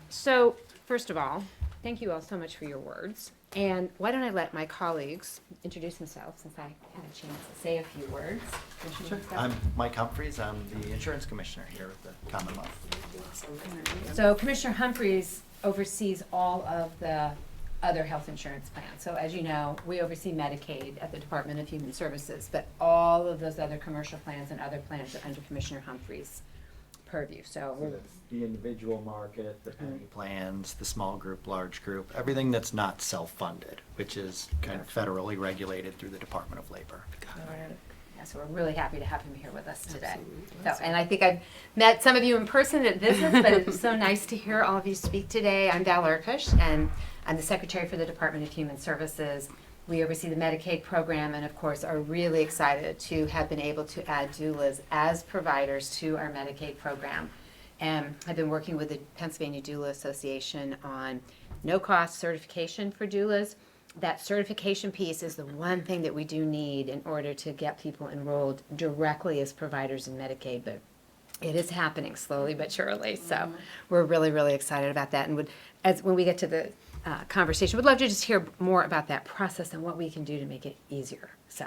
So, first of all, thank you all so much for your words. And why don't I let my colleagues introduce themselves since I had a chance to say a few words. Sure. I'm Mike Humphreys. I'm the insurance commissioner here at the Commonwealth. So Commissioner Humphreys oversees all of the other health insurance plans. So as you know, we oversee Medicaid at the Department of Human Services, but all of those other commercial plans and other plans are under Commissioner Humphreys' purview. So So that's the individual market, the penny plans, the small group, large group, everything that's not self-funded, which is kind of federally regulated through the Department of Labor. yeah, so we're really happy to have him here with us today. So, and I think I've met some of you in person at visits, but it's so nice to hear all of you speak today. I'm Val Urkush, and I'm the Secretary for the Department of Human Services. We oversee the Medicaid program and, of course, are really excited to have been able to add doulas as providers to our Medicaid program. And I've been working with the Pennsylvania Doula Association on no-cost certification for doulas. That certification piece is the one thing that we do need in order to get people enrolled directly as providers in Medicaid, but it is happening slowly but surely. So we're really, really excited about that. And when we get to the conversation, would love to just hear more about that process and what we can do to make it easier. So,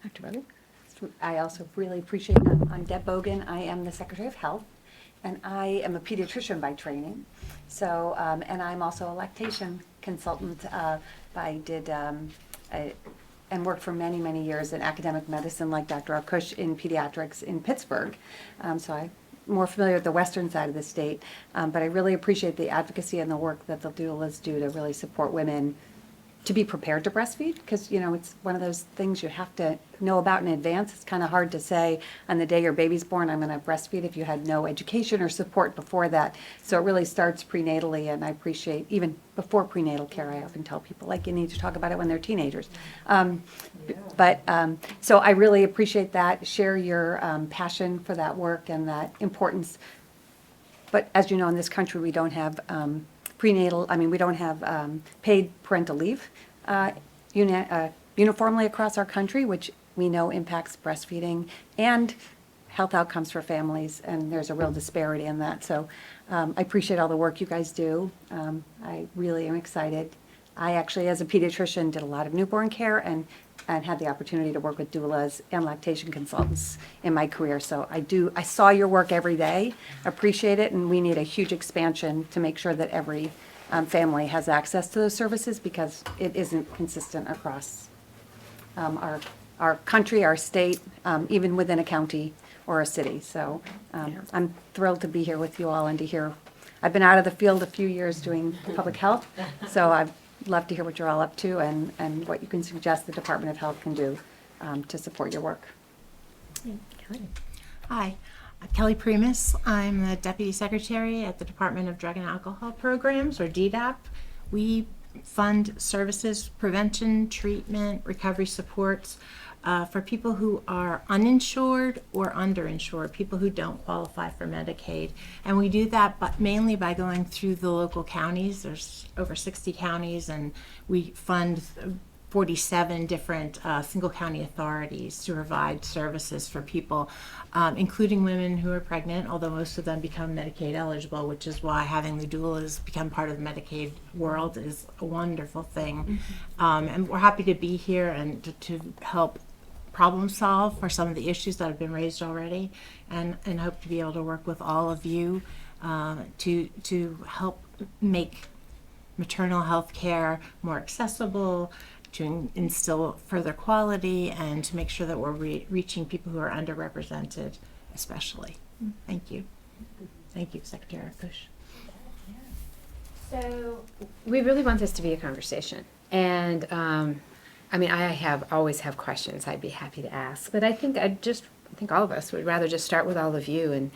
Dr. Bogan? I also really appreciate, I'm Deb Bogan, I am the Secretary of Health, and I am a pediatrician by training. So, and I'm also a lactation consultant. And worked for many, many years in academic medicine like Dr. Kush in pediatrics in Pittsburgh. So I'm more familiar with the western side of the state, but I really appreciate the advocacy and the work that the doulas do to really support women to be prepared to breastfeed, because it's one of those things you have to know about in advance. It's kind of hard to say on the day your baby's born, I'm going to breastfeed, if you had no education or support before that. So it really starts prenatally, and I appreciate even before prenatal care. I often tell people, like, you need to talk about it when they're teenagers. So I really appreciate that. Share your passion for that work and that importance. But as you know, in this country, we don't have we don't have paid parental leave uniformly across our country, which we know impacts breastfeeding and health outcomes for families, and there's a real disparity in that. So I appreciate all the work you guys do. I really am excited. I actually, as a pediatrician, did a lot of newborn care and had the opportunity to work with doulas and lactation consultants in my career. So I saw your work every day, appreciate it, and we need a huge expansion to make sure that every family has access to those services, because it isn't consistent across our country, our state, even within a county or a city. So I'm thrilled to be here with you all and to hear. I've been out of the field a few years doing public health, so I've love to hear what you're all up to and what you can suggest the Department of Health can do to support your work. Hi, I'm Kelly Primus. I'm the Deputy Secretary at the Department of Drug and Alcohol Programs, or DDAP. We fund services, prevention, treatment, recovery supports for people who are uninsured or underinsured, people who don't qualify for Medicaid. And we do that mainly by going through the local counties. There's over 60 counties, and we fund 47 different single county authorities to provide services for people, including women who are pregnant, although most of them become Medicaid eligible, which is why having the doulas become part of the Medicaid world is a wonderful thing. And we're happy to be here and to help problem solve for some of the issues that have been raised already, and hope to be able to work with all of you to help make maternal health care more accessible, to instill further quality, and to make sure that we're reaching people who are underrepresented especially. Thank you. Thank you, Secretary Kush. So we really want this to be a conversation. And I always have questions I'd be happy to ask, but I think all of us would rather just start with all of you. And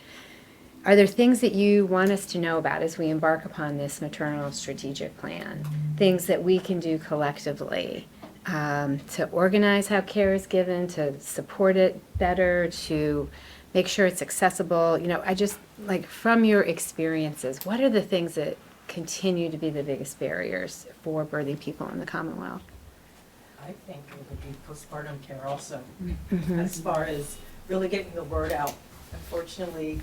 are there things that you want us to know about as we embark upon this maternal strategic plan? Things that we can do collectively to organize how care is given, to support it better, to make sure it's accessible? I just, from your experiences, what are the things that continue to be the biggest barriers for birthing people in the Commonwealth? I think it would be postpartum care also, as far as really getting the word out. Unfortunately,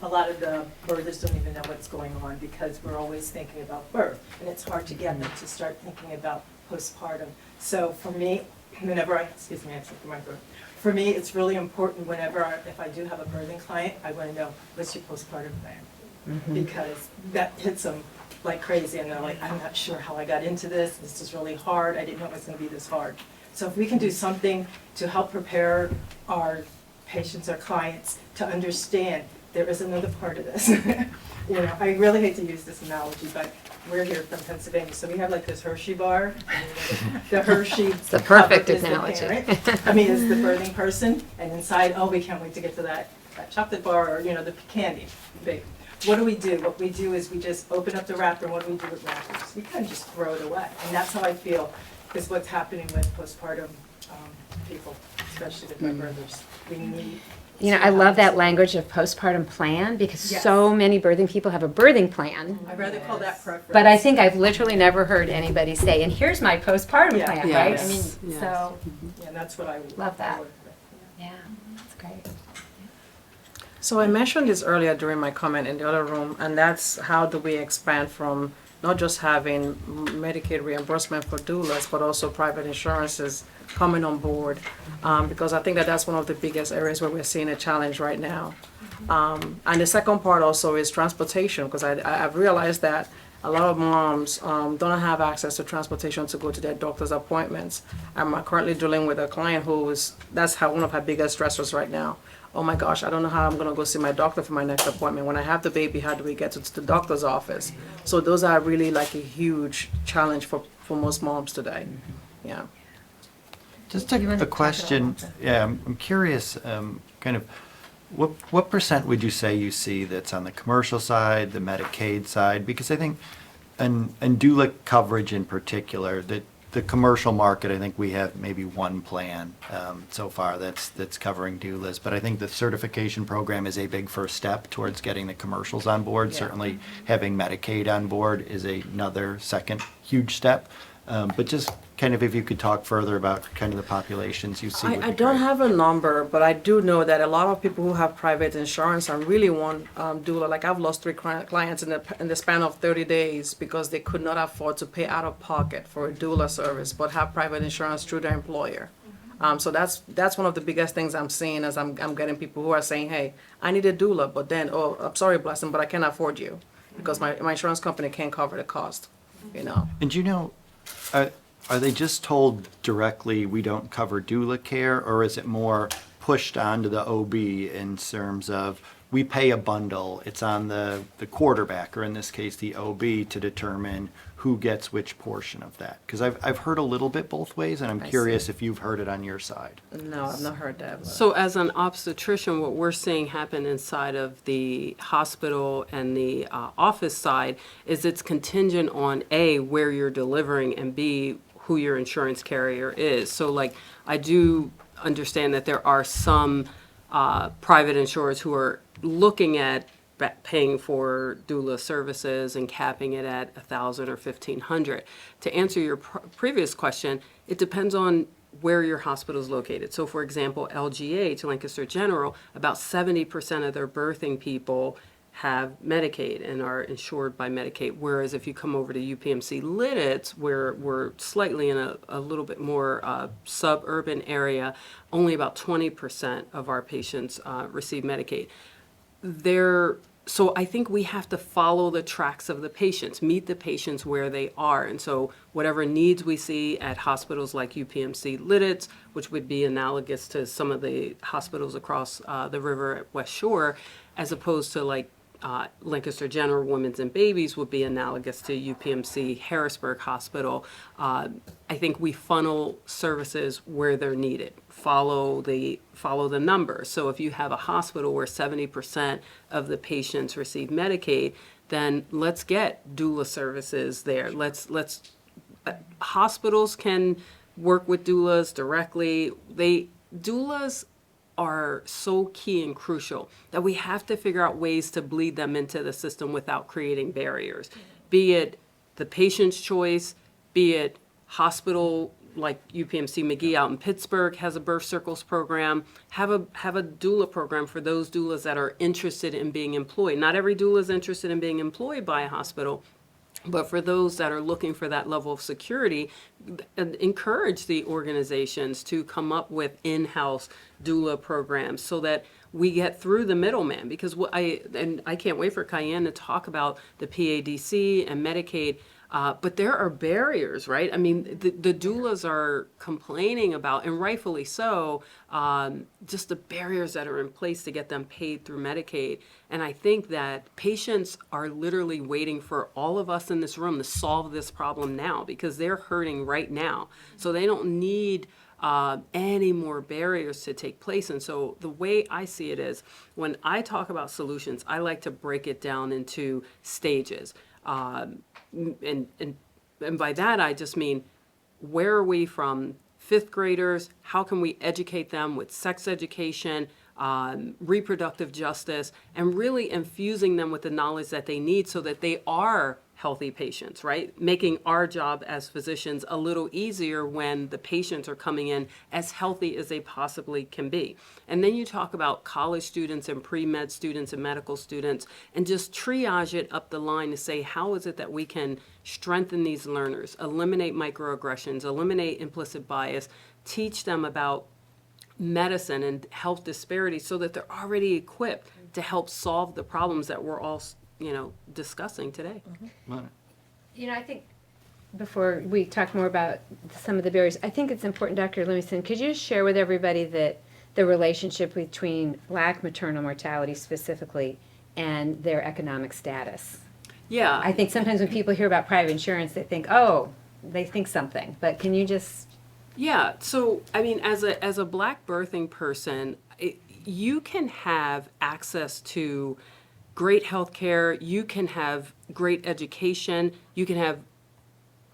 a lot of the birthers don't even know what's going on because we're always thinking about birth. And it's hard to get them to start thinking about postpartum. So for me, whenever I took my birth. For me, it's really important if I do have a birthing client, I want to know, what's your postpartum plan? Because that hits them like crazy and they're like, I'm not sure how I got into this. This is really hard. I didn't know it was going to be this hard. So if we can do something to help prepare our patients or clients to understand there is another part of this. I really hate to use this analogy, but we're here from Pennsylvania, so we have like this Hershey bar. The Hershey It's the perfect cup is the analogy. parent. Is the birthing person, and inside, oh, we can't wait to get to that chocolate bar or the candy. What do? What we do is we just open up the wrapper, and what do we do with wrappers? We kind of just throw it away, and that's how I feel is what's happening with postpartum people, especially with my birthers. We need. I love that language of postpartum plan because Yes. so many birthing people have a birthing plan. I'd rather call that preference. But I think I've literally never heard anybody say, and here's my postpartum Yeah. plan, Yes. right? Yes. So, Yeah, that's what I Love that. work with. yeah, that's great. So I mentioned this earlier during my comment in the other room, and that's how do we expand from not just having Medicaid reimbursement for doulas, but also private insurances coming on board, because I think that's one of the biggest areas where we're seeing a challenge right now. And the second part also is transportation, because I've realized that a lot of moms don't have access to transportation to go to their doctor's appointments. I'm currently dealing with a client that's one of her biggest stressors right now. Oh my gosh, I don't know how I'm gonna go see my doctor for my next appointment. When I have the baby, how do we get to the doctor's office? So those are really like a huge challenge for most moms today. Yeah. Just You wanna a talk question, about yeah, I'm curious, kind of, what percent would you say you see that's on the commercial side, the Medicaid side? Because I think, and doula coverage in particular, that the commercial market, I think we have maybe one plan so far that's covering doulas. But I think the certification program is a big first step towards getting the commercials on board. Yeah. Certainly having Medicaid on board is another second huge step. But just kind of if you could talk further about kind of the populations you see. would I be don't great. have a number, but I do know that a lot of people who have private insurance and really want doula, like I've lost 3 clients in the span of 30 days because they could not afford to pay out of pocket for a doula service, but have private insurance through their employer. So that's one of the biggest things I'm seeing as I'm getting people who are saying, hey, I need a doula, but then, oh, I'm sorry, Blessing, but I can't afford you because my insurance company can't cover the cost, And are they just told directly we don't cover doula care, or is it more pushed onto the OB in terms of we pay a bundle, it's on the quarterback, or in this case the OB, to determine who gets which portion of that? Because I've heard a little bit both ways, and I'm I curious see. if you've heard it on your side. No, I've not heard that. But. So as an obstetrician, what we're seeing happen inside of the hospital and the office side is it's contingent on A, where you're delivering, and B, who your insurance carrier is. So like, I do understand that there are some private insurers who are looking at paying for doula services and capping it at $1,000 or $1,500. To answer your previous question, it depends on where your hospital is located. So for example, LGH, Lancaster General, about 70% of their birthing people have Medicaid and are insured by Medicaid. Whereas if you come over to UPMC Lidditz, where we're slightly in a little bit more suburban area, only about 20% of our patients receive Medicaid. So I think we have to follow the tracks of the patients, meet the patients where they are. And so whatever needs we see at hospitals like UPMC Lidditz, which would be analogous to some of the hospitals across the river at West Shore, as opposed to like Lancaster General Women's and Babies would be analogous to UPMC Harrisburg Hospital. I think we funnel services where they're needed. Follow the numbers. So if you have a hospital where 70% of the patients receive Medicaid, then let's get doula services there. Hospitals can work with doulas directly. Doulas are so key and crucial that we have to figure out ways to bleed them into the system without creating barriers, be it the patient's choice, be it hospital like UPMC McGee out in Pittsburgh has a birth circles program. Have a doula program for those doulas that are interested in being employed. Not every doula is interested in being employed by a hospital, but for those that are looking for that level of security, encourage the organizations to come up with in-house doula programs so that we get through the middleman. Because I can't wait for Cayenne to talk about the PADC and Medicaid. But there are barriers, right? I mean, the doulas are complaining about, and rightfully so, just the barriers that are in place to get them paid through Medicaid. And I think that patients are literally waiting for all of us in this room to solve this problem now because they're hurting right now. So they don't need any more barriers to take place. And so the way I see it is when I talk about solutions, I like to break it down into stages. And by that, I just mean, where are we from fifth graders? How can we educate them with sex education, reproductive justice, and really infusing them with the knowledge that they need so that they are healthy patients, right? Making our job as physicians a little easier when the patients are coming in as healthy as they possibly can be. And then you talk about college students and pre-med students and medical students and just triage it up the line to say, how is it that we can strengthen these learners, eliminate microaggressions, eliminate implicit bias, teach them about medicine and health disparities so that they're already equipped to help solve the problems that we're all discussing today. Well, I think before we talk more about some of the barriers, I think it's important, Dr. Livingston, could you share with everybody that the relationship between Black maternal mortality specifically and their economic status? Yeah. I think sometimes when people hear about private insurance, they think something, but can you just... Yeah, so I mean, as a Black birthing person, you can have access to great health care, you can have great education, you can have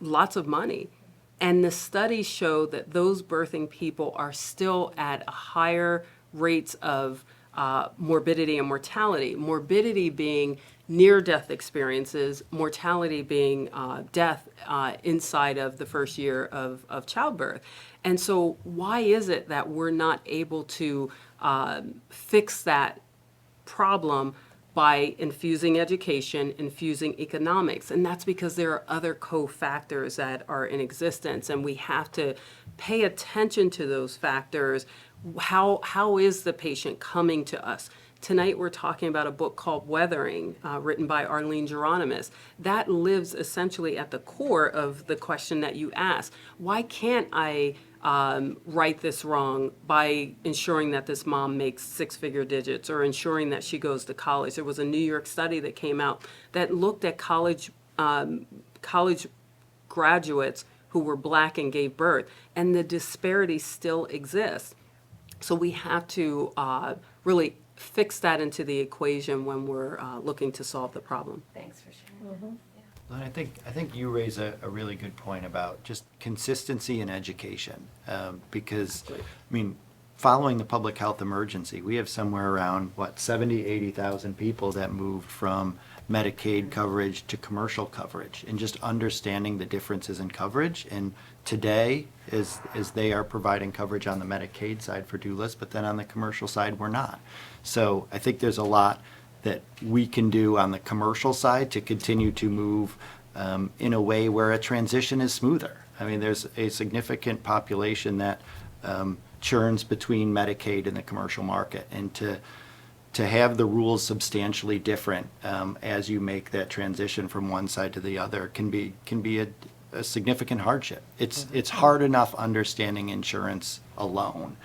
lots of money. And the studies show that those birthing people are still at higher rates of morbidity and mortality. Morbidity being near-death experiences, mortality being death inside of the first year of childbirth. And so why is it that we're not able to fix that problem by infusing education, infusing economics? And that's because there are other cofactors that are in existence, and we have to pay attention to those factors. How is the patient coming to us? Tonight we're talking about a book called Weathering, written by Arlene Geronimus. That lives essentially at the core of the question that you asked. Why can't I right this wrong by ensuring that this mom makes six-figure digits or ensuring that she goes to college? There was a New York study that came out that looked at college graduates who were Black and gave birth, and the disparity still exists. So we have to really fix that into the equation when we're looking to solve the problem. Thanks for sharing. And I think you raise a really good point about just consistency in education, because, I mean, following the public health emergency, we have somewhere around, 80,000 people that moved from Medicaid coverage to commercial coverage, and just understanding the differences in coverage. And today, as they are providing coverage on the Medicaid side for doulas, but then on the commercial side, we're not. So I think there's a lot that we can do on the commercial side to continue to move in a way where a transition is smoother. I mean, there's a significant population that churns between Medicaid and the commercial market, and to have the rules substantially different as you make that transition from one side to the other can be a significant hardship. It's hard enough understanding insurance alone.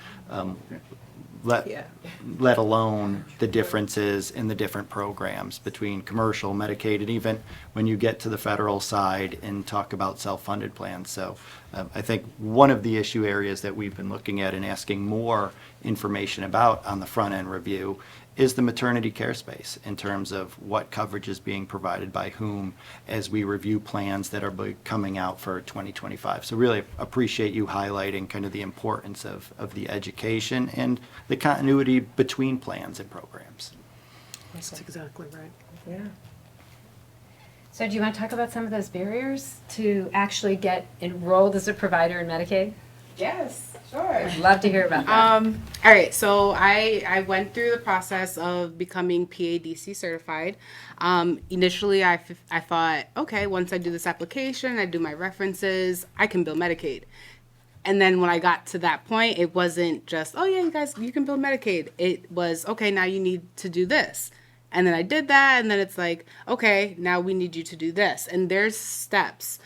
Let alone the differences in the different programs between commercial, Medicaid, and even when you get to the federal side and talk about self-funded plans. So I think one of the issue areas that we've been looking at and asking more information about on the front end review is the maternity care space, in terms of what coverage is being provided by whom as we review plans that are coming out for 2025. So really appreciate you highlighting kind of the importance of the education and the continuity between plans and programs. That's exactly right. Yeah. So do you want to talk about some of those barriers to actually get enrolled as a provider in Medicaid? Yes, sure. I'd love to hear about that. All right, so I went through the process of becoming PADC certified. Initially, I thought, okay, once I do this application, I do my references, I can bill Medicaid. And then when I got to that point, it wasn't just, oh yeah, you guys, you can bill Medicaid. It was, okay, now you need to do this. And then I did that, and then it's like, okay, now we need you to do this. And there's steps.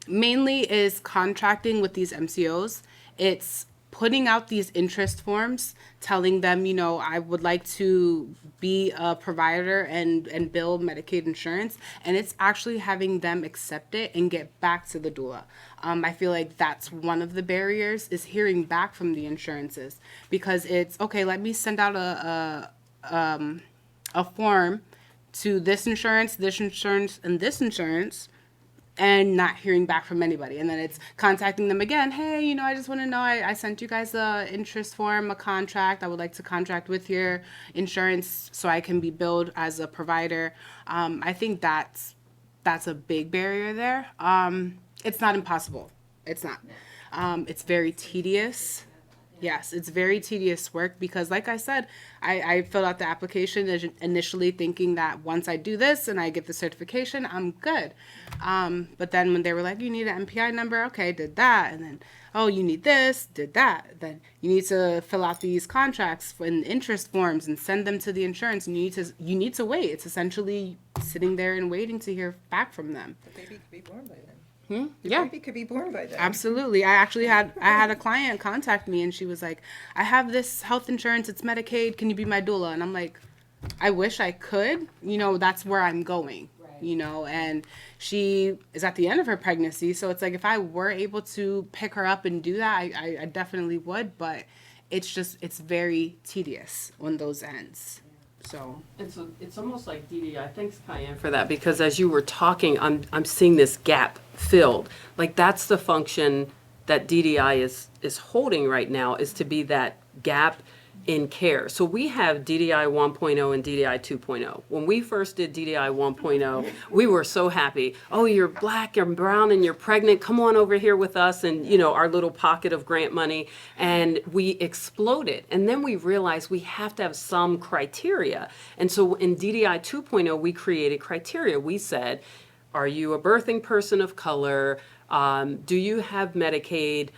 Mainly is contracting with these MCOs. It's putting out these interest forms, telling them, you know, I would like to be a provider and bill Medicaid insurance. And it's actually having them accept it and get back to the doula. I feel like that's one of the barriers, is hearing back from the insurances, because it's, okay, let me send out a form to this insurance, and this insurance, and not hearing back from anybody. And then it's contacting them again. Hey, you know, I just want to know, I sent you guys a interest form, a contract. I would like to contract with your insurance so I can be billed as a provider. I think that's a big barrier there. It's not impossible. It's not. It's very tedious. Yes, it's very tedious work because, like I said, I filled out the application initially thinking that once I do this and I get the certification, I'm good. But then when they were like, you need an MPI number, okay, did that. And then, oh, you need this, did that. Then you need to fill out these contracts and interest forms and send them to the insurance. And you need to wait. It's essentially sitting there and waiting to hear back from them. The baby could be born by then. Yeah. Baby could be born by then. Absolutely. I had a client contact me, and she was like, I have this health insurance, it's Medicaid, can you be my doula? And I'm like, I wish I could. You know, that's where I'm going. Right. You know, and she is at the end of her pregnancy, so it's like, if I were able to pick her up and do that, I definitely would, but it's very tedious on those ends. So It's almost like DDI. Thanks, Cayenne, for that, because as you were talking, I'm seeing this gap filled. Like, that's the function that DDI is holding right now, is to be that gap in care. So we have DDI 1.0 and DDI 2.0. When we first did DDI 1.0, we were so happy. Oh, you're black, you're brown, and you're pregnant. Come on over here with us, and, you know, our little pocket of grant money. And we exploded. And then we realized we have to have some criteria. And so in DDI 2.0, we created criteria. We said, are you a birthing person of color? Do you have Medicaid?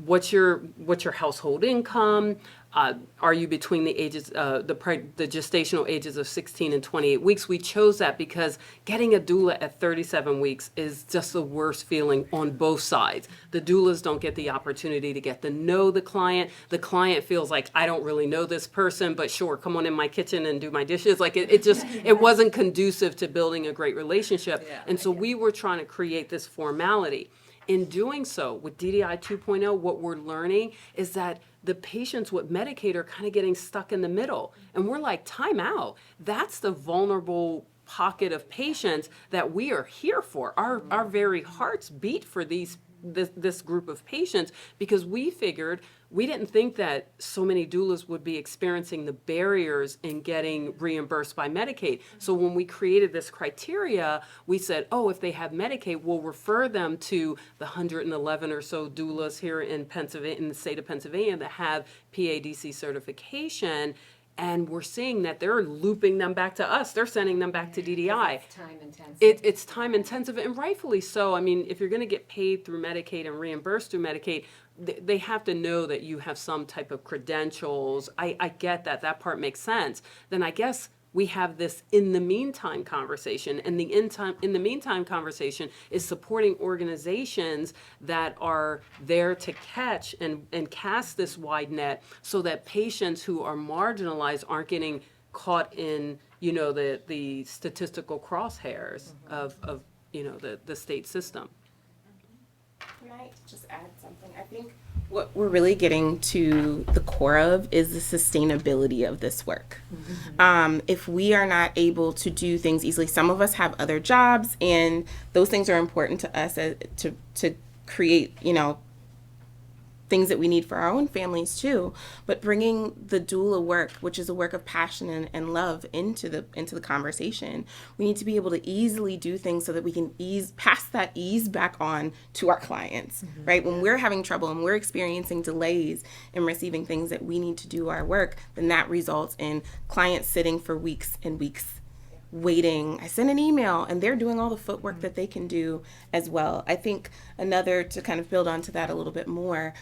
What's your household income? Are you between the ages, the gestational ages of 16 and 28 weeks? We chose that because getting a doula at 37 weeks is just the worst feeling on both sides. The doulas don't get the opportunity to get to know the client. The client feels like, I don't really know this person, but sure, come on in my kitchen and do my dishes. Like, it wasn't conducive to building a great relationship. And so we were trying to create this formality. In doing so, with DDI 2.0, what we're learning is that the patients with Medicaid are kind of getting stuck in the middle. And we're like, time out. That's the vulnerable pocket of patients that we are here for. Our very hearts beat for this group of patients, because we figured, we didn't think that so many doulas would be experiencing the barriers in getting reimbursed by Medicaid. So when we created this criteria, we said, oh, if they have Medicaid, we'll refer them to the 111 or so doulas here in Pennsylvania, in the state of Pennsylvania, that have PADC certification. And we're seeing that they're looping them back to us. They're sending them back to DDI. It's time intensive. It's time intensive, and rightfully so. I mean, if you're going to get paid through Medicaid and reimbursed through Medicaid, they have to know that you have some type of credentials. I get that. That part makes sense. Then I guess we have this in the meantime conversation, and the in the meantime conversation is supporting organizations that are there to catch and cast this wide net, so that patients who are marginalized aren't getting caught in, you know, the statistical crosshairs of you know, the state system. Can I just add something? I think what we're really getting to the core of is the sustainability of this work. If we are not able to do things easily, some of us have other jobs, and those things are important to us to create, you know, things that we need for our own families too, but bringing the doula work, which is a work of passion and love, into the conversation. We need to be able to easily do things so that we can pass that ease back on to our clients, right? When we're having trouble and we're experiencing delays in receiving things that we need to do our work, then that results in clients sitting for weeks and weeks waiting. I send an email and they're doing all the footwork that they can do as well. I think another, to kind of build onto that a little bit more,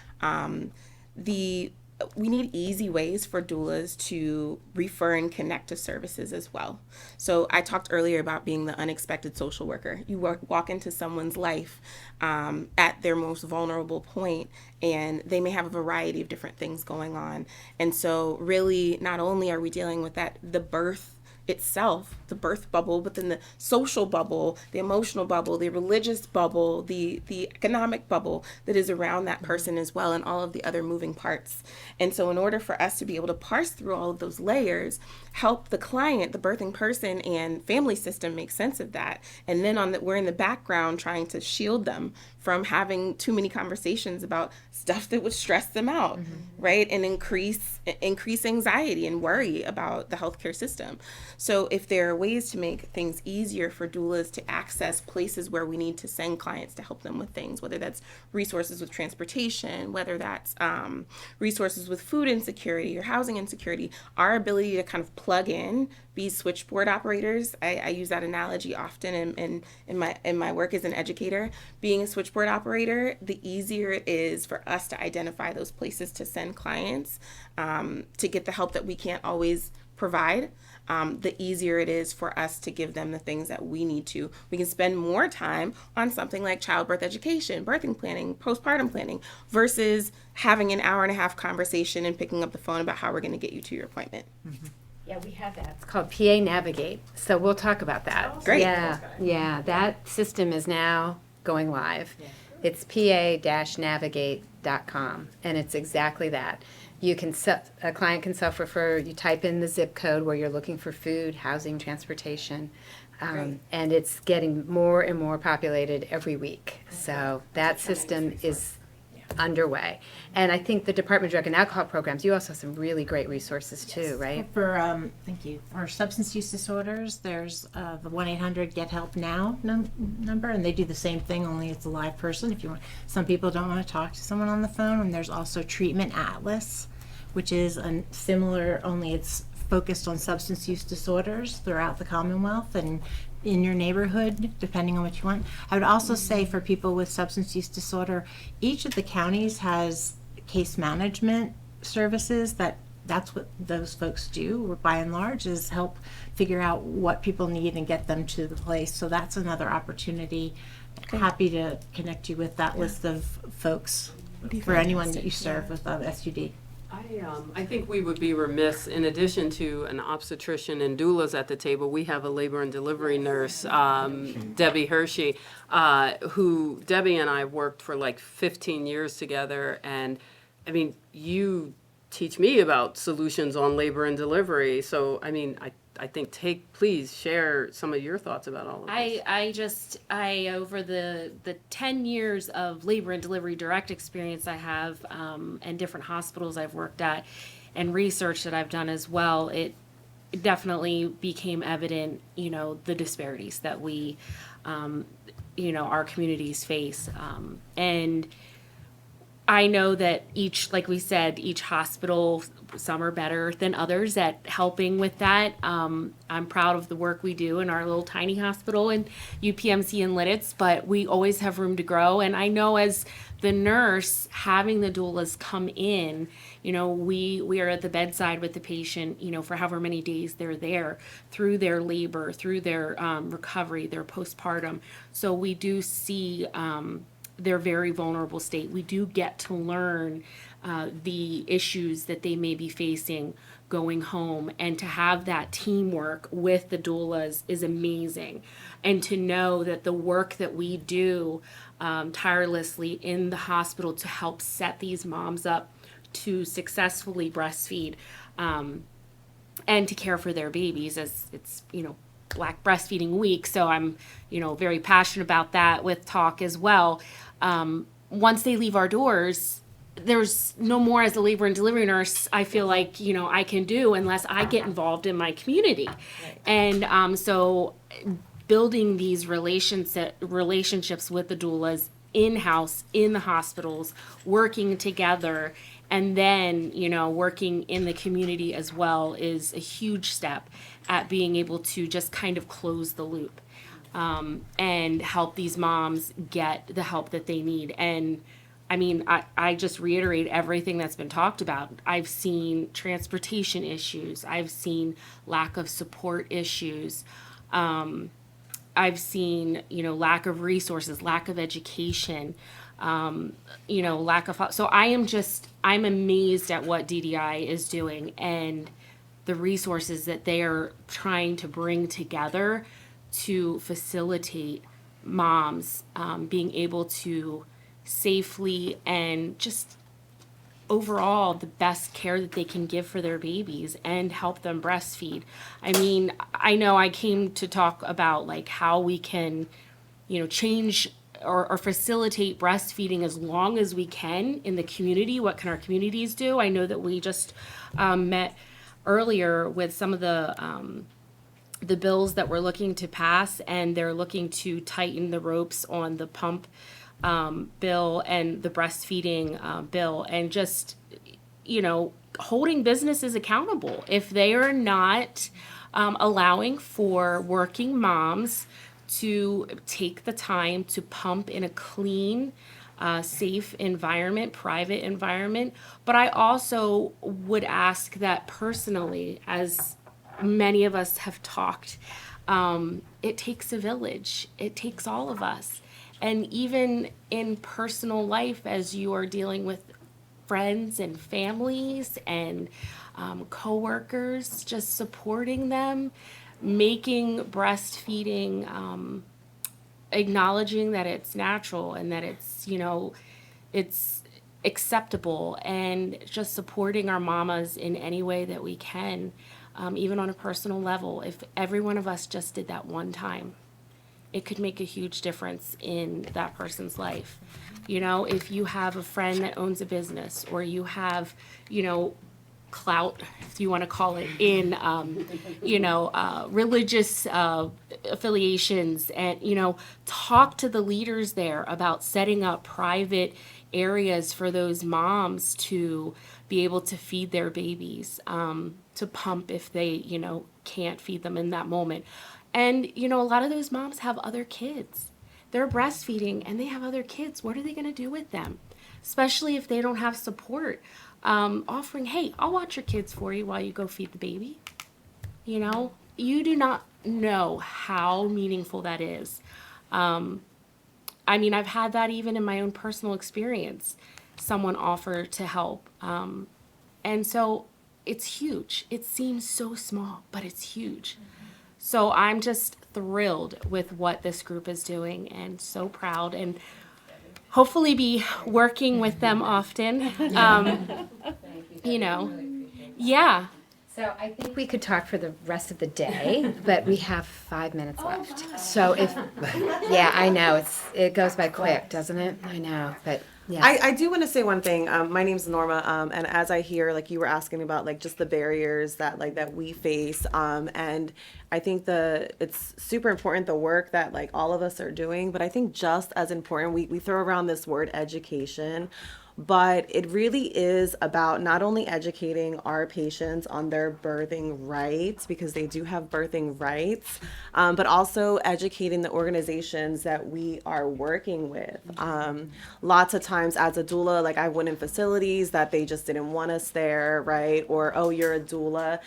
we need easy ways for doulas to refer and connect to services as well. So I talked earlier about being the unexpected social worker. You walk into someone's life at their most vulnerable point, and they may have a variety of different things going on. And so really, not only are we dealing with that, the birth itself, the birth bubble, but then the social bubble, the emotional bubble, the religious bubble, the economic bubble that is around that person as well, and all of the other moving parts. And so in order for us to be able to parse through all of those layers, help the client, the birthing person and family system make sense of that. And then we're in the background trying to shield them from having too many conversations about stuff that would stress them out, right? And increase anxiety and worry about the healthcare system. So if there are ways to make things easier for doulas to access places where we need to send clients to help them with things, whether that's resources with transportation, whether that's resources with food insecurity or housing insecurity, our ability to kind of plug in, be switchboard operators. I use that analogy often in my work as an educator. Being a switchboard operator, the easier it is for us to identify those places to send clients to get the help that we can't always provide. The easier it is for us to give them the things that we need to. We can spend more time on something like childbirth education, birthing planning, postpartum planning, versus having an hour and a half conversation and picking up the phone about how we're going to get you to your appointment. Yeah, we have that. It's called PA Navigate. So we'll talk about that. Great. Yeah, that system is now going live. It's pa-navigate.com, and it's exactly that. A client can self-refer. You type in the zip code where you're looking for food, housing, transportation, and it's getting more and more populated every week. So that system is underway. And I think the Department of Drug and Alcohol programs, you also have some really great resources too, right? For thank you. For substance use disorders, there's the 1-800 Get Help Now number, and they do the same thing, only it's a live person. If you want, some people don't want to talk to someone on the phone, and there's also Treatment Atlas, which is a similar, only it's focused on substance use disorders throughout the Commonwealth and in your neighborhood, depending on what you want. I would also say for people with substance use disorder, each of the counties has case management services that's what those folks do, by and large, is help figure out what people need and get them to the place. So that's another opportunity. Happy to connect you with that list of folks for anyone that you serve with SUD. I think we would be remiss, in addition to an obstetrician and doulas at the table, we have a labor and delivery nurse, Debbie Hershey, who Debbie and I worked for like 15 years together. And I mean, you teach me about solutions on labor and delivery. So, I mean, I think please share some of your thoughts about all of this. I over the 10 years of labor and delivery direct experience I have, and different hospitals I've worked at and research that I've done as well, it definitely became evident, the disparities that we, our communities face. And I know that like we said, each hospital, some are better than others at helping with that. I'm proud of the work we do in our little tiny hospital in UPMC and Lidditz, but we always have room to grow. And I know as the nurse, having the doulas come in, we are at the bedside with the patient, for however many days they're there, through their labor, through their recovery, their postpartum. So we do see their very vulnerable state. We do get to learn the issues that they may be facing going home, and to have that teamwork with the doulas is amazing. And to know that the work that we do tirelessly in the hospital to help set these moms up to successfully breastfeed and to care for their babies, as it's, Black Breastfeeding Week, so I'm, very passionate about that with talk as well. Once they leave our doors, there's no more as a labor and delivery nurse I feel like I can do unless I get involved in my community. And so building these relationships with the doulas in-house in the hospitals, working together, and then working in the community as well is a huge step at being able to just kind of close the loop, and help these moms get the help that they need. And I mean, I just reiterate everything that's been talked about. I've seen transportation issues. I've seen lack of support issues. I've seen, lack of resources, lack of education, lack of, so I'm amazed at what DDI is doing and the resources that they are trying to bring together to facilitate moms being able to safely and just overall the best care that they can give for their babies and help them breastfeed. I mean, I know I came to talk about like how we can, change or facilitate breastfeeding as long as we can in the community. What can our communities do? I know that we just met earlier with some of the bills that we're looking to pass, and they're looking to tighten the ropes on the pump bill and the breastfeeding bill, and just holding businesses accountable if they are not allowing for working moms to take the time to pump in a clean, safe environment, private environment. But I also would ask that personally, as many of us have talked, it takes a village. It takes all of us. And even in personal life, as you are dealing with friends and families and coworkers, just supporting them, making breastfeeding, acknowledging that it's natural and that it's, it's acceptable, and just supporting our mamas in any way that we can, even on a personal level. If every one of us just did that one time, it could make a huge difference in that person's life. If you have a friend that owns a business, or you have, clout, if you want to call it, in, religious affiliations, and, talk to the leaders there about setting up private areas for those moms to be able to feed their babies, to pump if they, can't feed them in that moment. And, a lot of those moms have other kids. They're breastfeeding and they have other kids. What are they going to do with them? Especially if they don't have support. Offering, hey, I'll watch your kids for you while you go feed the baby. You do not know how meaningful that is. I mean, I've had that even in my own personal experience. Someone offer to help. And so it's huge. It seems so small, but it's huge. So I'm just thrilled with what this group is doing, and so proud, and hopefully be working with them often. Yeah. So I think we could talk for the rest of the day, but we have 5 minutes left. So yeah, I know, it goes by quick, doesn't it? I know, but yeah. I do want to say one thing. My name's Norma, and as I hear, like, you were asking about, like, just the barriers that we face, and I think it's super important, the work that, like, all of us are doing, but I think just as important, we throw around this word education, but it really is about not only educating our patients on their birthing rights, because they do have birthing rights, but also educating the organizations that we are working with. Lots of times as a doula, like, I went in facilities that they just didn't want us there, right? Or, oh, you're a doula.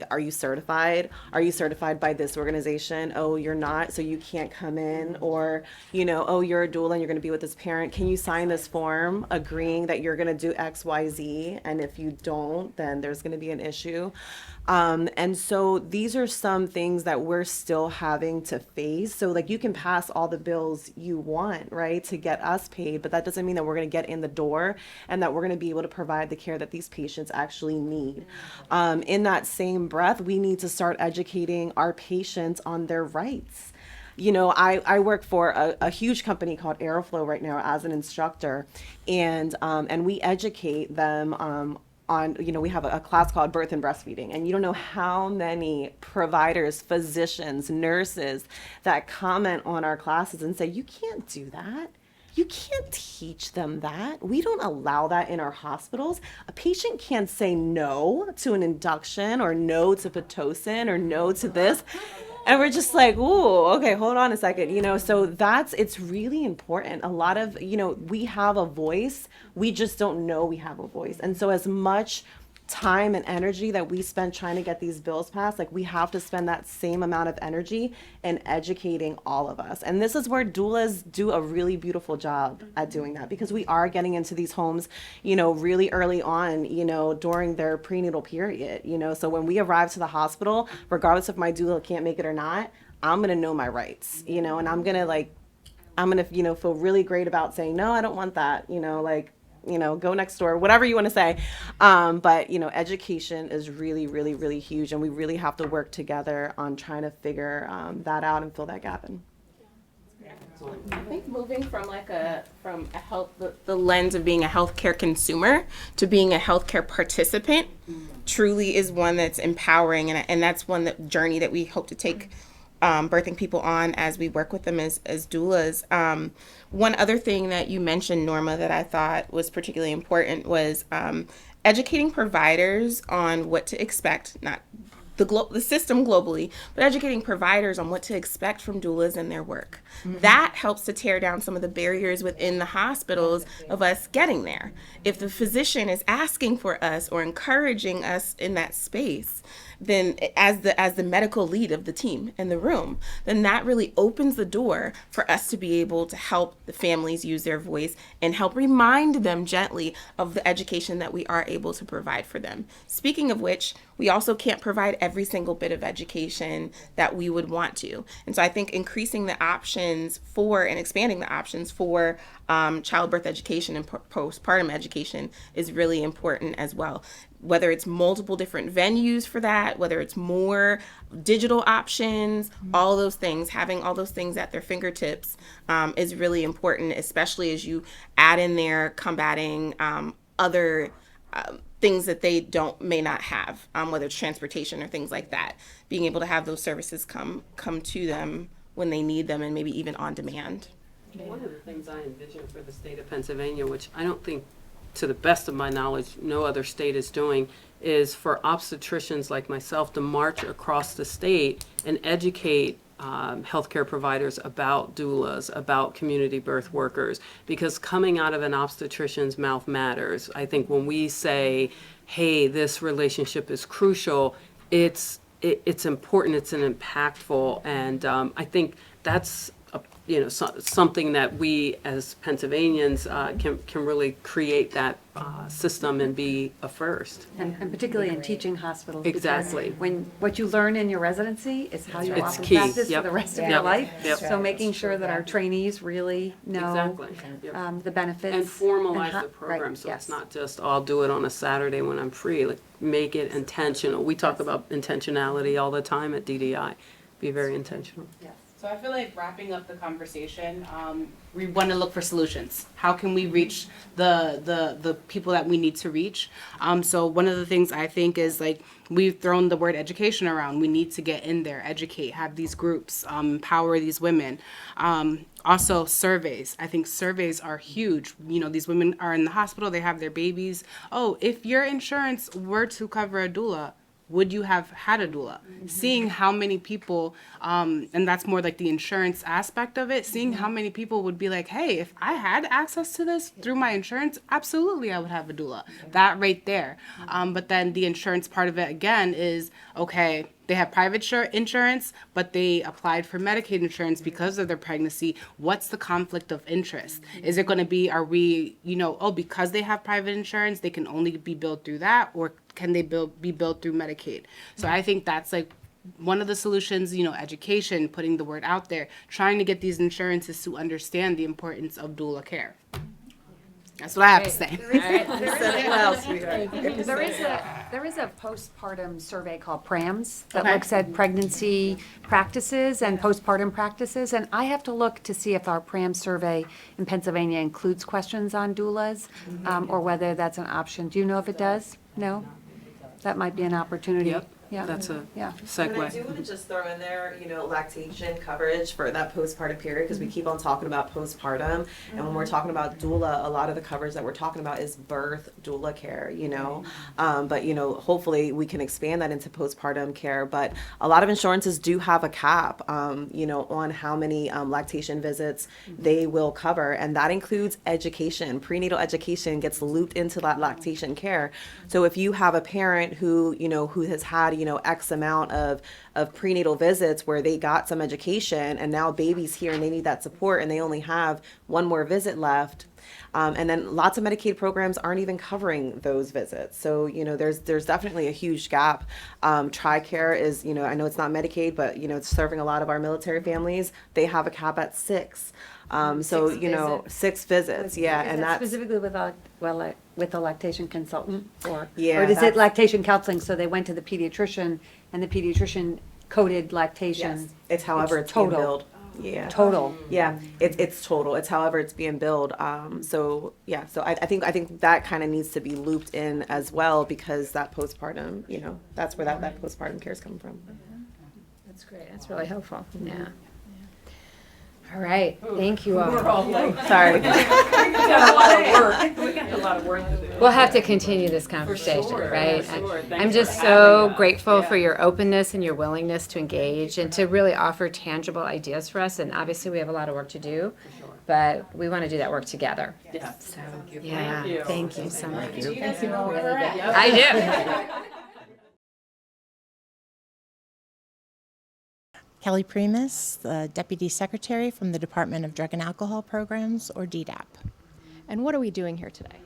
Are you certified? Are you certified by this organization? Oh, you're not, so you can't come in. Or, oh, you're a doula and you're going to be with this parent. Can you sign this form agreeing that you're going to do X, Y, Z, and if you don't, then there's going to be an issue. And so these are some things that we're still having to face. So, like, you can pass all the bills you want, right, to get us paid, but that doesn't mean that we're going to get in the door and that we're going to be able to provide the care that these patients actually need. In that same breath, we need to start educating our patients on their rights. you know, I work for a huge company called Aeroflow right now as an instructor, and we educate them on, you know, we have a class called birth and breastfeeding, and you don't know how many providers, physicians, nurses that comment on our classes and say, you can't do that. You can't teach them that. We don't allow that in our hospitals. A patient can't say no to an induction or no to Pitocin or no to this. And we're just like, ooh, okay, hold on a second. You know, so it's really important. A lot of, you know, we have a voice. We just don't know we have a voice. And so as much time and energy that we spend trying to get these bills passed, like we have to spend that same amount of energy in educating all of us. And this is where doulas do a really beautiful job at doing that, because we are getting into these homes, you know, really early on, you know, during their prenatal period, you know. So when we arrive to the hospital, regardless if my doula can't make it or not, I'm going to know my rights, you know, and I'm going to, you know, feel really great about saying, no, I don't want that, you know, like, you know, go next door, whatever you want to say. But, you know, education is really, really, really huge. And we really have to work together on trying to figure that out and fill that gap in. I think moving from the lens of being a healthcare consumer to being a healthcare participant truly is one that's empowering. And that's one journey that we hope to take birthing people on as we work with them as doulas. One other thing that you mentioned, Norma, that I thought was particularly important was educating providers on what to expect, not the system globally, but educating providers on what to expect from doulas in their work. Mm-hmm. That helps to tear down some of the barriers within the hospitals of us getting there. If the physician is asking for us or encouraging us in that space, then as the medical lead of the team in the room, then that really opens the door for us to be able to help the families use their voice and help remind them gently of the education that we are able to provide for them. Speaking of which, we also can't provide every single bit of education that we would want to. And so I think increasing the options for and expanding the options for childbirth education and postpartum education is really important as well. Whether it's multiple different venues for that, whether it's more digital options, all those things, having all those things at their fingertips is really important, especially as you add in there combating other things that they may not have, whether it's transportation or things like that. Being able to have those services come to them when they need them and maybe even on demand. One of the things I envision for the state of Pennsylvania, which I don't think, to the best of my knowledge, no other state is doing, is for obstetricians like myself to march across the state and educate healthcare providers about doulas, about community birth workers, because coming out of an obstetrician's mouth matters. I think when we say, hey, this relationship is crucial, it's important, it's an impactful, and I think that's something that we as Pennsylvanians can really create that system and be a first. And particularly in teaching hospitals. because Exactly. When what you learn in your residency is how you It's often key. practice Yep. for the rest of Yep. your life. Yep. So making sure that our trainees really know Exactly. Yep. the benefits. And formalize ho- the program, right, so yes. it's not just, I'll do it on a Saturday when I'm free. Like, make it intentional. We talk about intentionality all the time at DDI. Be very intentional. So I feel like wrapping up the conversation, we want to look for solutions. How can we reach the people that we need to reach? So one of the things I think is, like, we've thrown the word education around. We need to get in there, educate, have these groups, empower these women. Also surveys. I think surveys are huge. You know, these women are in the hospital, they have their babies. Oh, if your insurance were to cover a doula, would you have had a doula? Mm-hmm. Seeing how many people, and that's more like the insurance aspect of it, seeing how many people would be like, hey, if I had access to this through my insurance, absolutely I would have a doula. That right there. But then the insurance part of it again is, okay, they have private insurance, but they applied for Medicaid insurance because of their pregnancy. What's the conflict of interest? Is it going to be, because they have private insurance, they can only be billed through that, or can they be billed through Medicaid? So I think that's like one of the solutions, education, putting the word out there, trying to get these insurances to understand the importance of doula care. That's what I have to say. There is a postpartum survey called PRAMS that Okay. looks at pregnancy practices and postpartum practices. And I have to look to see if our PRAMS survey in Pennsylvania includes questions on doulas, or whether that's an option. Do you know if it does? No? That might be an opportunity. Yep, Yeah. that's a Yeah. And I segue. do want to just throw in there, lactation coverage for that postpartum period, because we keep on talking about postpartum. And when we're talking about doula, a lot of the coverage that we're talking about is birth doula care, But, hopefully we can expand that into postpartum care. But a lot of insurances do have a cap, on how many lactation visits they will cover. And that includes education. Prenatal education gets looped into that lactation care. So if you have a parent who has had, X amount of prenatal visits where they got some education and now baby's here and they need that support and they only have one more visit left. And then lots of Medicaid programs aren't even covering those visits. So, there's definitely a huge gap. TRICARE is, I know it's not Medicaid, but, it's serving a lot of our military families. They have a cap at 6. So, 6 visits. Yeah. Is And that that's specifically with a lactation consultant, or Yeah, or is it that's- lactation counseling? So they went to the pediatrician, and the pediatrician coded lactation. yes, it's however it's being total. billed. Yeah. Total. Yeah, it's total. It's however it's being billed. So I think that kind of needs to be looped in as well, because that postpartum, that's where that postpartum care is coming from. That's great. That's really helpful. Yeah. All right. Thank you all. Sorry. We got a lot of work. We got a lot of work to do. We'll have to continue this conversation, sure, right? for sure. Thanks I'm for just having so us. grateful Yeah. for your openness and your willingness to engage and to really offer tangible ideas for us. And obviously, we have a lot of work to do, but we want to do that work together. Yes. So, yeah, thank you so much. Do you guys know where we're at? I do. Kelly Primus, the Deputy Secretary from the Department of Drug and Alcohol Programs, or DDAP. And what are we doing here today?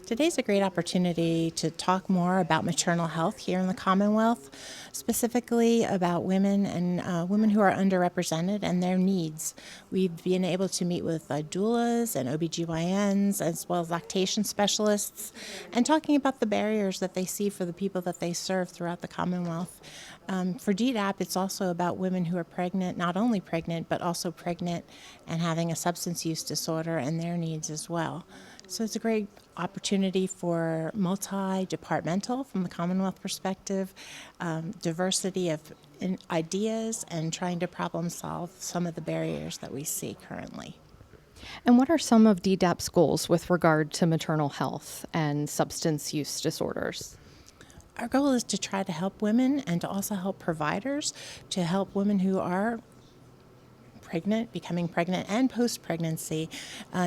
Today's a great opportunity to talk more about maternal health here in the Commonwealth, specifically about women and women who are underrepresented and their needs. We've been able to meet with doulas and OBGYNs as well as lactation specialists, and talking about the barriers that they see for the people that they serve throughout the Commonwealth. For DDAP, it's also about women who are pregnant, not only pregnant, but also pregnant and having a substance use disorder and their needs as well. So it's a great opportunity for multi-departmental, from the Commonwealth perspective, diversity of ideas, and trying to problem solve some of the barriers that we see currently. And what are some of DDAP's goals with regard to maternal health and substance use disorders? Our goal is to try to help women and to also help providers, to help women who are pregnant, becoming pregnant, and post-pregnancy,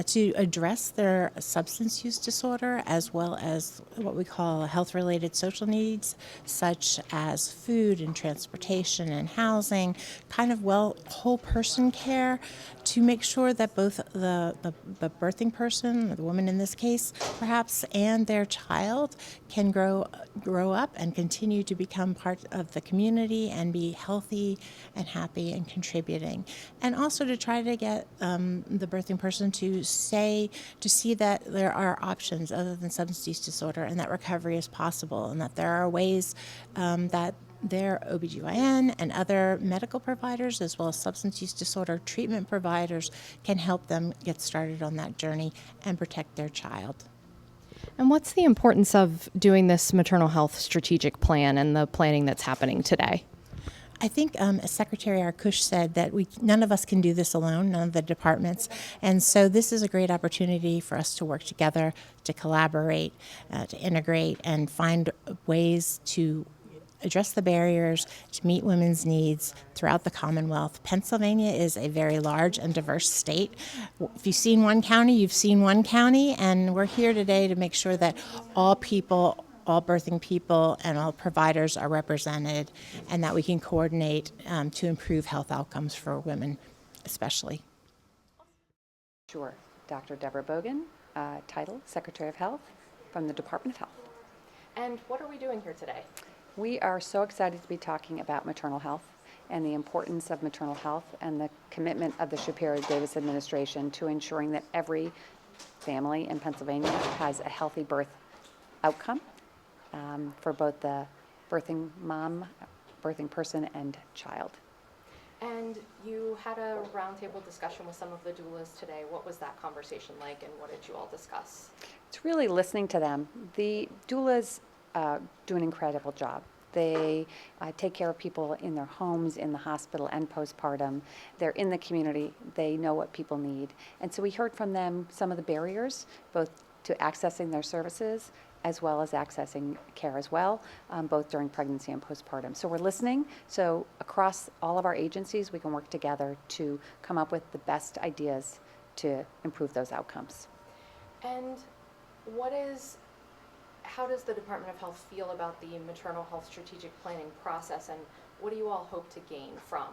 to address their substance use disorder, as well as what we call health-related social needs, such as food and transportation and housing, kind of whole person care, to make sure that both the birthing person, or the woman in this case, perhaps, and their child can grow up and continue to become part of the community and be healthy and happy and contributing. And also to try to get the birthing person to see that there are options other than substance use disorder, and that recovery is possible, and that there are ways that their OBGYN and other medical providers, as well as substance use disorder treatment providers, can help them get started on that journey and protect their child. And what's the importance of doing this maternal health strategic plan and the planning that's happening today? I think, as Secretary Arkush said, that none of us can do this alone, none of the departments. And so this is a great opportunity for us to work together, to collaborate, to integrate, and find ways to address the barriers to meet women's needs throughout the Commonwealth. Pennsylvania is a very large and diverse state. If you've seen one county, you've seen one county, and we're here today to make sure that all people, all birthing people, and all providers are represented, and that we can coordinate to improve health outcomes for women especially. Sure. Dr. Deborah Bogan, title Secretary of Health from the Department of Health. And what are we doing here today? We are so excited to be talking about maternal health and the importance of maternal health and the commitment of the Shapiro-Davis administration to ensuring that every family in Pennsylvania has a healthy birth outcome for both the birthing mom, birthing person, and child. And you had a roundtable discussion with some of the doulas today. What was that conversation like, and what did you all discuss? It's really listening to them. The doulas do an incredible job. They take care of people in their homes, in the hospital, and postpartum. They're in the community. They know what people need. And so we heard from them some of the barriers, both to accessing their services as well as accessing care as well, both during pregnancy and postpartum. So we're listening. So across all of our agencies, we can work together to come up with the best ideas to improve those outcomes. And how does the Department of Health feel about the maternal health strategic planning process, and what do you all hope to gain from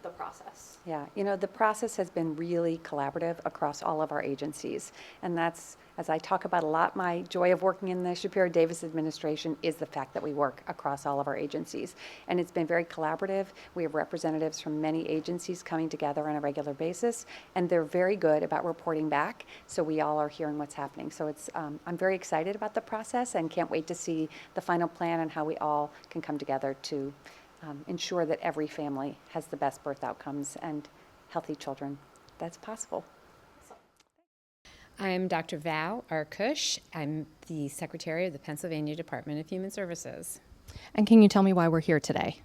the process? Yeah, the process has been really collaborative across all of our agencies. And that's, as I talk about a lot, my joy of working in the Shapiro-Davis administration is the fact that we work across all of our agencies. And it's been very collaborative. We have representatives from many agencies coming together on a regular basis, and they're very good about reporting back, so we all are hearing what's happening. So it's, I'm very excited about the process and can't wait to see the final plan and how we all can come together to ensure that every family has the best birth outcomes and healthy children that's possible. I'm Dr. Val Arkush. I'm the Secretary of the Pennsylvania Department of Human Services. And can you tell me why we're here today?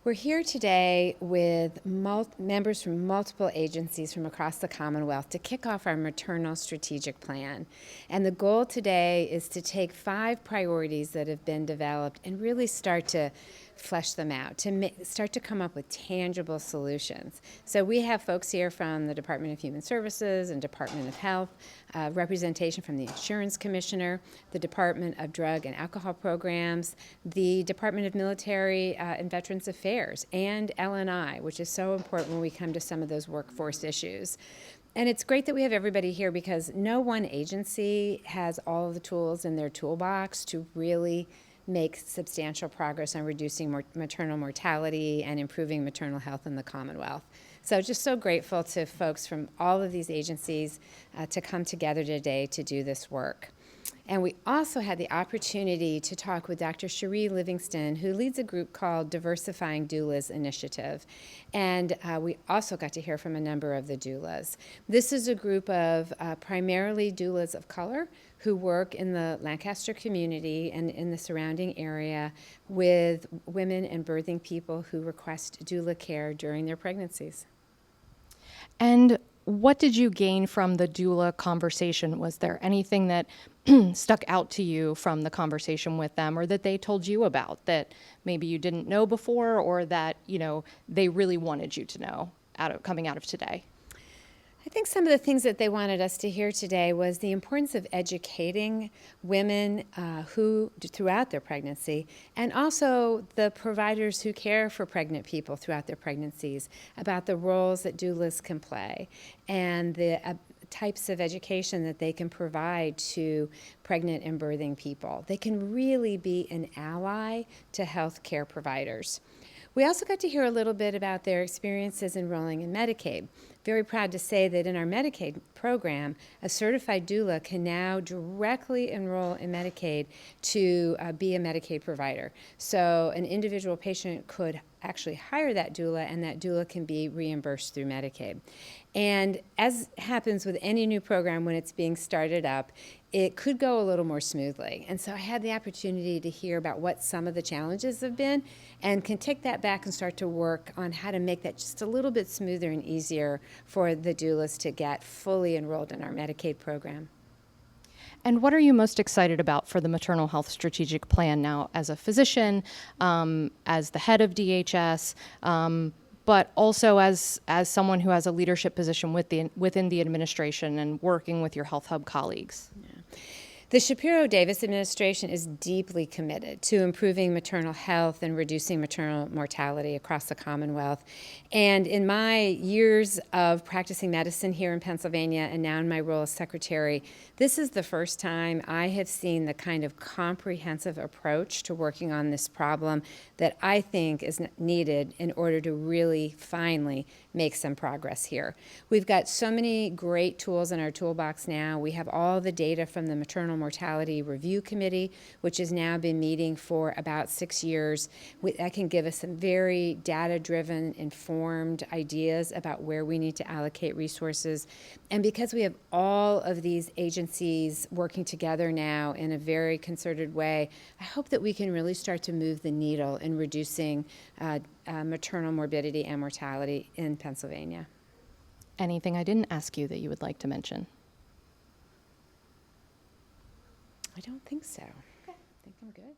We're here today with members from multiple agencies from across the Commonwealth to kick off our maternal strategic plan. And the goal today is to take 5 priorities that have been developed and really start to flesh them out, to start to come up with tangible solutions. So we have folks here from the Department of Human Services and Department of Health, representation from the Insurance Commissioner, the Department of Drug and Alcohol Programs, the Department of Military and Veterans Affairs, and L&I, which is so important when we come to some of those workforce issues. And it's great that we have everybody here because no one agency has all of the tools in their toolbox to really make substantial progress on reducing maternal mortality and improving maternal health in the Commonwealth. So just so grateful to folks from all of these agencies to come together today to do this work. And we also had the opportunity to talk with Dr. Cherie Livingston, who leads a group called Diversifying Doulas Initiative. And we also got to hear from a number of the doulas. This is a group of primarily doulas of color who work in the Lancaster community and in the surrounding area with women and birthing people who request doula care during their pregnancies. And what did you gain from the doula conversation? Was there anything that stuck out to you from the conversation with them, or that they told you about that maybe you didn't know before, or that, they really wanted you to know coming out of today? I think some of the things that they wanted us to hear today was the importance of educating women who, throughout their pregnancy, and also the providers who care for pregnant people throughout their pregnancies, about the roles that doulas can play and the types of education that they can provide to pregnant and birthing people. They can really be an ally to healthcare providers. We also got to hear a little bit about their experiences enrolling in Medicaid. Very proud to say that in our Medicaid program, a certified doula can now directly enroll in Medicaid to be a Medicaid provider. So an individual patient could actually hire that doula, and that doula can be reimbursed through Medicaid. And as happens with any new program when it's being started up, it could go a little more smoothly. And so I had the opportunity to hear about what some of the challenges have been and can take that back and start to work on how to make that just a little bit smoother and easier for the doulas to get fully enrolled in our Medicaid program. And what are you most excited about for the maternal health strategic plan now as a physician, as the head of DHS, but also as someone who has a leadership position within the administration and working with your Health Hub colleagues? Yeah. The Shapiro-Davis administration is deeply committed to improving maternal health and reducing maternal mortality across the Commonwealth. And in my years of practicing medicine here in Pennsylvania and now in my role as secretary, this is the first time I have seen the kind of comprehensive approach to working on this problem that I think is needed in order to really finally make some progress here. We've got so many great tools in our toolbox now. We have all the data from the Maternal Mortality Review Committee, which has now been meeting for about 6 years. That can give us some very data-driven, informed ideas about where we need to allocate resources. And because we have all of these agencies working together now in a very concerted way, I hope that we can really start to move the needle in reducing maternal morbidity and mortality in Pennsylvania. Anything I didn't ask you that you would like to mention? I don't think so. Okay. I think I'm good.